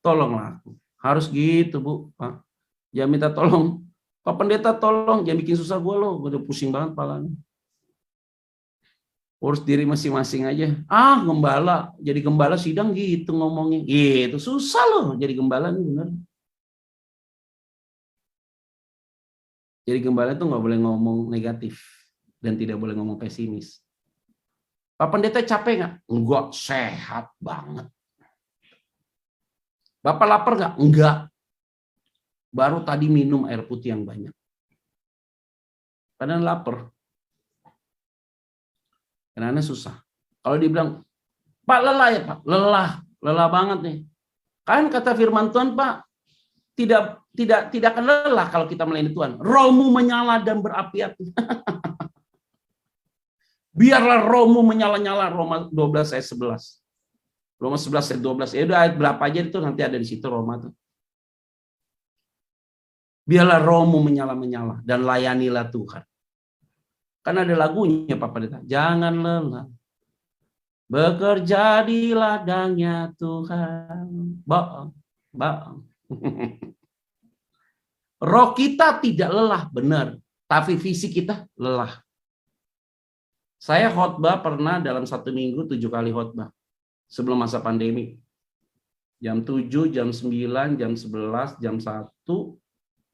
Tolonglah aku. Harus gitu, Bu. Pak. Jangan minta tolong. Pak Pendeta tolong, jangan bikin susah gue loh. Gue udah pusing banget palanya. Urus diri masing-masing aja. Gembala. Jadi gembala sidang gitu ngomongnya. Gitu. Susah loh jadi gembala nih bener. Jadi gembala itu nggak boleh ngomong negatif. Dan tidak boleh ngomong pesimis. Pak Pendeta capek nggak? Enggak. Sehat banget. Bapak lapar nggak? Enggak. Baru tadi minum air putih yang banyak. Padahal lapar. Karena susah. Kalau dibilang, Pak lelah ya Pak, lelah banget nih. Kan kata firman Tuhan Pak, tidak akan lelah kalau kita melayani Tuhan. Rohmu menyala dan berapi-api. Biarlah rohmu menyala-nyala. Roma 12 ayat 11. Roma 11 ayat 12. Ya udah ayat berapa aja itu nanti ada di situ Roma tuh. Biarlah rohmu menyala-menyala dan layanilah Tuhan. Kan ada lagunya Pak Pendeta, jangan lelah bekerja di ladangnya Tuhan. Bohong, bohong. Roh kita tidak lelah, benar. Tapi fisik kita lelah. Saya khotbah pernah dalam 1 minggu 7 kali khotbah. Sebelum masa pandemi. Jam 7, jam 9, jam 11, jam 1,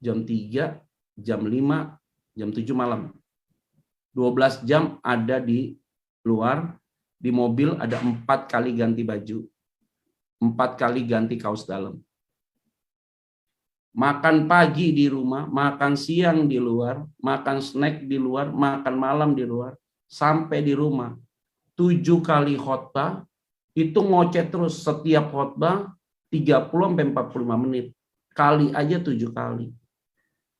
jam 3, jam 5, jam 7 malam. 12 jam ada di luar. Di mobil ada 4 kali ganti baju. 4 kali ganti kaos dalam. Makan pagi di rumah, makan siang di luar, makan snack di luar, makan malam di luar, sampai di rumah. 7 kali khotbah, itu ngoceh terus setiap khotbah 30-45 menit. Kali aja 7 kali.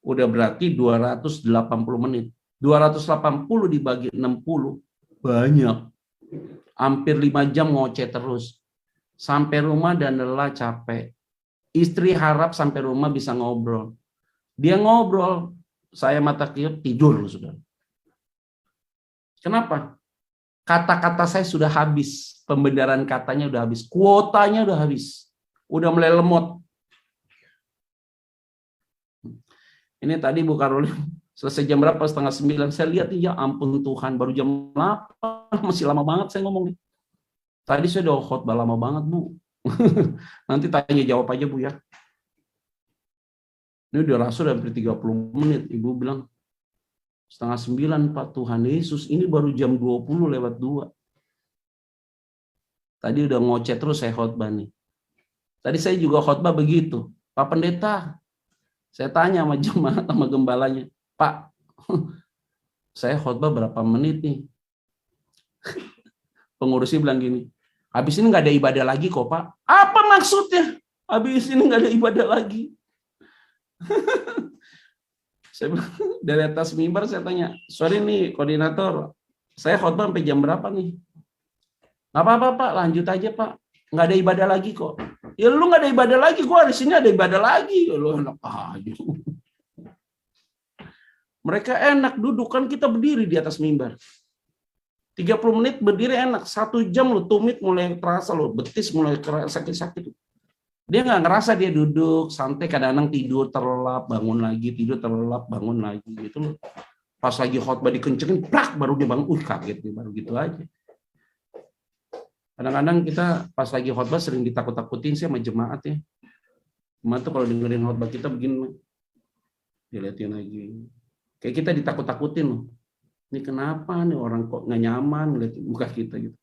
Udah berarti 280 menit. 280 dibagi 60, banyak. Hampir 5 jam ngoceh terus. Sampai rumah dan lelah, capek. Istri harap sampai rumah bisa ngobrol. Dia ngobrol, saya mata kilat, tidur, saudara. Kenapa? Kata-kata saya sudah habis, pembenaran katanya udah habis, kuotanya udah habis, udah mulai lemot. Ini tadi Bu Karolin selesai jam berapa? 8:30. Saya lihat, ya ampun Tuhan, baru jam 8, masih lama banget saya ngomong nih. Tadi saya udah khotbah lama banget, Bu. Nanti tanya jawab aja, Bu, ya. Ini udah rasul hampir 30 menit. Ibu bilang 8:30, Pak. Tuhan Yesus, ini baru jam 20:02. Tadi udah ngoceh terus saya khotbah nih. Tadi saya juga khotbah begitu. Pak Pendeta, saya tanya sama jemaat, sama gembalanya, Pak, saya khotbah berapa menit nih? Pengurusnya bilang gini, habis ini nggak ada ibadah lagi kok, Pak. Apa maksudnya? Habis ini nggak ada ibadah lagi. Saya bilang, dari atas mimbar saya tanya, sorry nih koordinator, saya khotbah sampai jam berapa nih? Nggak apa-apa Pak, lanjut aja Pak. Nggak ada ibadah lagi kok. Ya lu nggak ada ibadah lagi, gua di sini ada ibadah lagi. Ya, lu enak aja. Mereka enak duduk, kan kita berdiri di atas mimbar. 30 menit berdiri enak, 1 jam lu tumit mulai terasa lu, betis mulai sakit-sakit. Dia nggak ngerasa, dia duduk santai, kadang-kadang tidur terlelap, bangun lagi, tidur terlelap, bangun lagi gitu loh. Pas lagi khotbah dikencengin, plak, baru dia bangun, kaget nih, baru gitu aja. Kadang-kadang kita pas lagi khotbah sering ditakut-takutin sih sama jemaat ya. Jemaat tuh kalau dengerin khotbah kita begini, dilihatin lagi. Kayak kita ditakut-takutin loh. Ini kenapa nih orang kok nggak nyaman ngeliat muka kita gitu.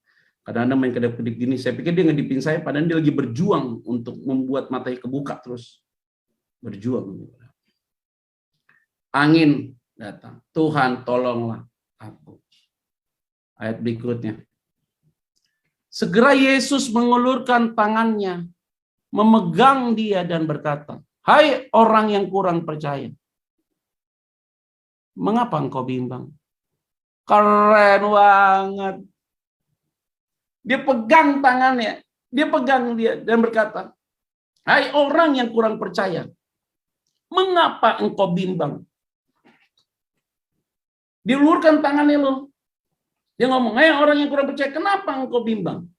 Kadang-kadang main kedip-kedip gini, saya pikir dia ngedipin saya, padahal dia lagi berjuang untuk membuat matanya kebuka terus. Berjuang. Angin datang. Tuhan tolonglah aku. Ayat berikutnya. Segera Yesus mengulurkan tangannya, memegang dia dan berkata, hai orang yang kurang percaya. Mengapa engkau bimbang? Keren banget. Dia pegang tangannya, dia pegang dia dan berkata, hai orang yang kurang percaya, mengapa engkau bimbang? Diulurkan tangannya lo. Dia ngomong, hai orang yang kurang percaya, kenapa engkau bimbang?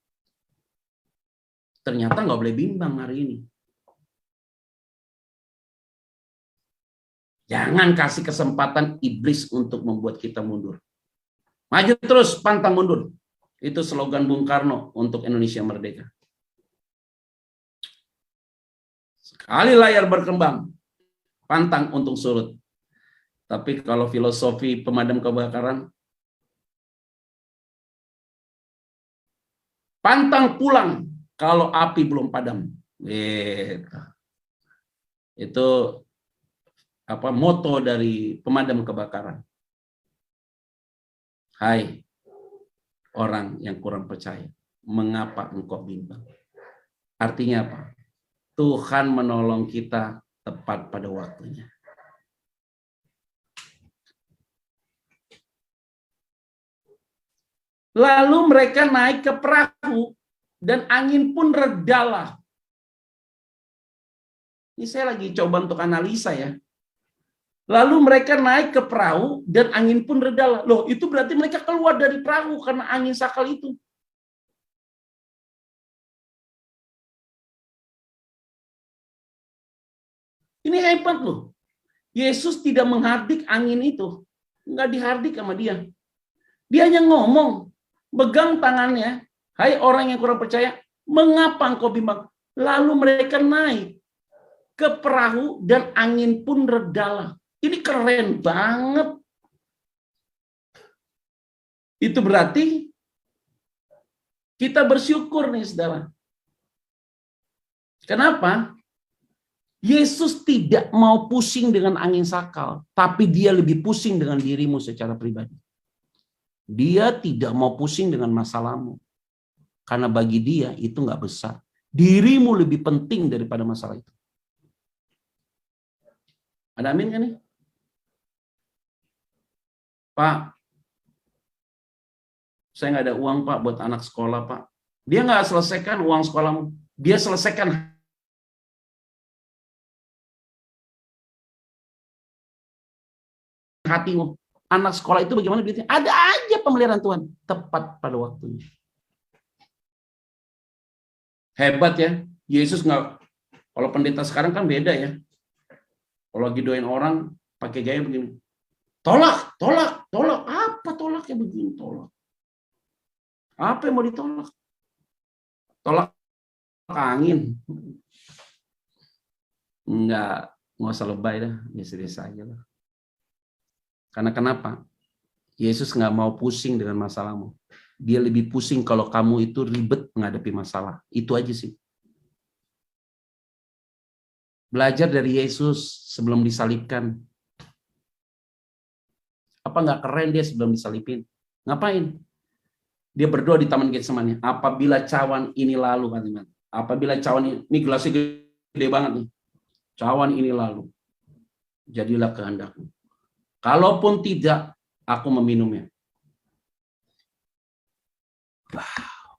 Ternyata nggak boleh bimbang hari ini. Jangan kasih kesempatan iblis untuk membuat kita mundur. Maju terus, pantang mundur. Itu slogan Bung Karno untuk Indonesia Merdeka. Sekali layar berkembang, pantang untuk surut. Tapi kalau filosofi pemadam kebakaran, pantang pulang kalau api belum padam. Itu moto dari pemadam kebakaran. Hai orang yang kurang percaya, mengapa engkau bimbang? Artinya apa? Tuhan menolong kita tepat pada waktunya. Lalu mereka naik ke perahu dan angin pun redalah. Ini saya lagi coba untuk analisa ya. Lalu mereka naik ke perahu dan angin pun redalah. Loh, itu berarti mereka keluar dari perahu karena angin sakal itu. Ini hebat loh. Yesus tidak menghardik angin itu. Nggak dihardik sama dia. Dia hanya ngomong, pegang tangannya, hai orang yang kurang percaya, mengapa engkau bimbang? Lalu mereka naik ke perahu dan angin pun redalah. Ini keren banget. Itu berarti kita bersyukur nih, saudara. Kenapa? Yesus tidak mau pusing dengan angin sakal, tapi dia lebih pusing dengan dirimu secara pribadi. Dia tidak mau pusing dengan masalahmu, karena bagi dia itu nggak besar. Dirimu lebih penting daripada masalah itu. Ada amin kan nih? Pak, saya nggak ada uang Pak buat anak sekolah Pak. Dia nggak selesaikan uang sekolahmu, dia selesaikan hatimu. Anak sekolah itu bagaimana duitnya? Ada aja pemeliharaan Tuhan, tepat pada waktunya. Hebat ya, Yesus nggak. Kalau pendeta sekarang kan beda ya. Kalau lagi doain orang pakai gaya begini, tolak, tolak, tolak. Apa tolaknya begini? Tolak. Apa yang mau ditolak? Tolak angin. Nggak usah lebay dah, biasa-biasa aja lah. Karena kenapa? Yesus nggak mau pusing dengan masalahmu. Dia lebih pusing kalau kamu itu ribet menghadapi masalah. Itu aja sih. Belajar dari Yesus sebelum disalibkan. Apa nggak keren dia sebelum disalibin? Ngapain? Dia berdoa di Taman Getsemani. Apabila cawan ini lalu, apabila cawan ini gelasnya gede banget nih. Cawan ini lalu. Jadilah kehendakmu. Kalaupun tidak, aku meminumnya. Wow.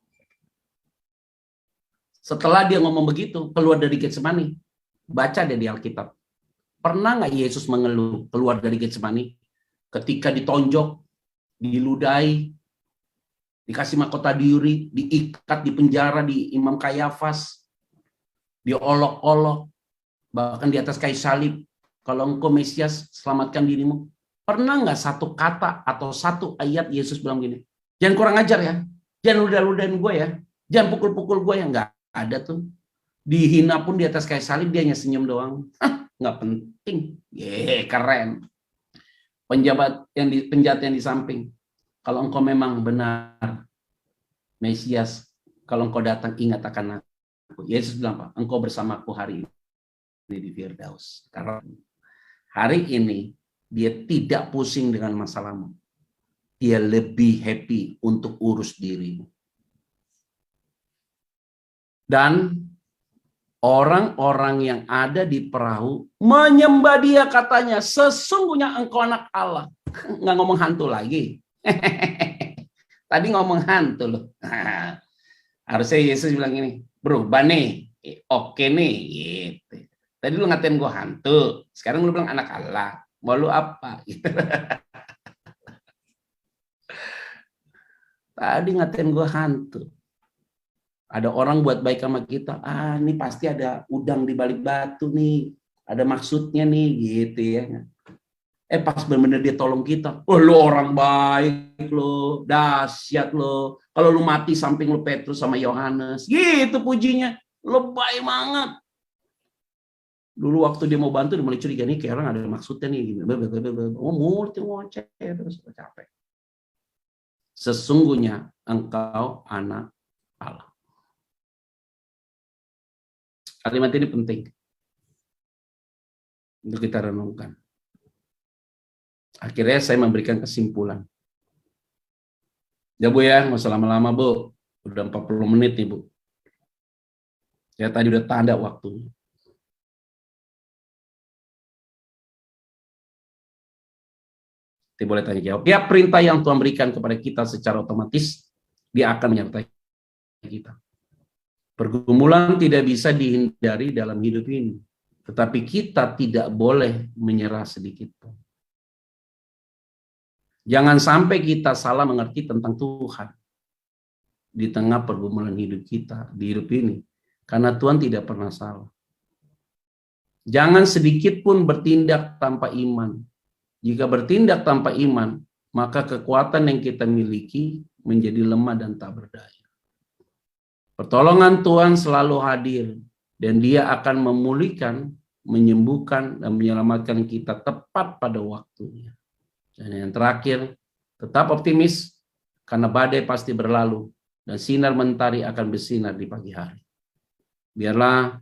Setelah dia ngomong begitu, keluar dari Getsemani. Baca deh di Alkitab. Pernah nggak Yesus mengeluh keluar dari Getsemani? Ketika ditonjok, diludahi, dikasih mahkota duri, diikat di penjara di Imam Kayafas, diolok-olok, bahkan di atas kayu salib. Kalau engkau Mesias, selamatkan dirimu. Pernah nggak satu kata atau satu ayat Yesus bilang gini, jangan kurang ajar ya, jangan ludah-ludahin gue ya, jangan pukul-pukul gue ya, nggak ada tuh. Dihina pun di atas kayu salib dia hanya senyum doang. Nggak penting. Keren. Penjahat yang di samping. Kalau engkau memang benar Mesias, kalau engkau datang ingat akan aku. Yesus bilang apa? Engkau bersamaku hari ini di Firdaus. Karena hari ini dia tidak pusing dengan masalahmu. Dia lebih happy untuk urus dirimu. Dan orang-orang yang ada di perahu menyembah dia, katanya, sesungguhnya engkau anak Allah. Nggak ngomong hantu lagi. Tadi ngomong hantu loh. Harusnya Yesus bilang ini, berubah nih. Oke nih. Gitu. Tadi lu ngatain gue hantu. Sekarang lu bilang anak Allah. Mau lu apa? Gitu. Tadi ngatain gue hantu. Ada orang buat baik sama kita. Ini pasti ada udang di balik batu nih. Ada maksudnya nih, gitu ya. Pas benar-benar dia tolong kita. Oh, lu orang baik lo, dahsyat lo. Kalau lu mati samping lu Petrus sama Yohanes, gitu pujinya. Lebay banget. Dulu waktu dia mau bantu, dia mulai curiga nih, kayak orang ada maksudnya nih. Oh, mulut ngoceh terus capek. Sesungguhnya engkau anak Allah. Kalimat ini penting untuk kita renungkan. Akhirnya saya memberikan kesimpulan. Ya Bu ya, nggak usah lama-lama Bu. Udah 40 menit nih Bu. Ya tadi udah tanda waktunya. Kita boleh tanya jawab. Ya, perintah yang Tuhan berikan kepada kita secara otomatis, dia akan menyertai kita. Pergumulan tidak bisa dihindari dalam hidup ini. Tetapi kita tidak boleh menyerah sedikit pun. Jangan sampai kita salah mengerti tentang Tuhan di tengah pergumulan hidup kita, di hidup ini. Karena Tuhan tidak pernah salah. Jangan sedikit pun bertindak tanpa iman. Jika bertindak tanpa iman, maka kekuatan yang kita miliki menjadi lemah dan tak berdaya. Pertolongan Tuhan selalu hadir, dan Dia akan memulihkan, menyembuhkan, dan menyelamatkan kita tepat pada waktunya. Dan yang terakhir, tetap optimis, karena badai pasti berlalu, dan sinar mentari akan bersinar di pagi hari. Biarlah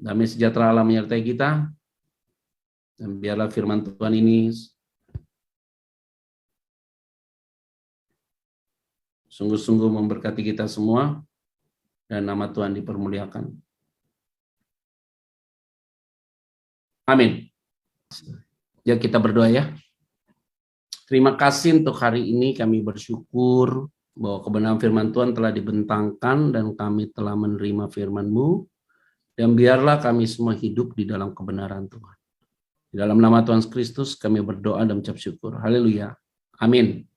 damai sejahtera Allah menyertai kita, dan biarlah firman Tuhan ini sungguh-sungguh memberkati kita semua, dan nama Tuhan dipermuliakan. Amin. Ya, kita berdoa ya. Terima kasih untuk hari ini, kami bersyukur bahwa kebenaran firman Tuhan telah dibentangkan dan kami telah menerima firman-Mu, dan biarlah kami semua hidup di dalam kebenaran Tuhan. Di dalam nama Tuhan Kristus kami berdoa dan mengucap syukur. Haleluya. Amin.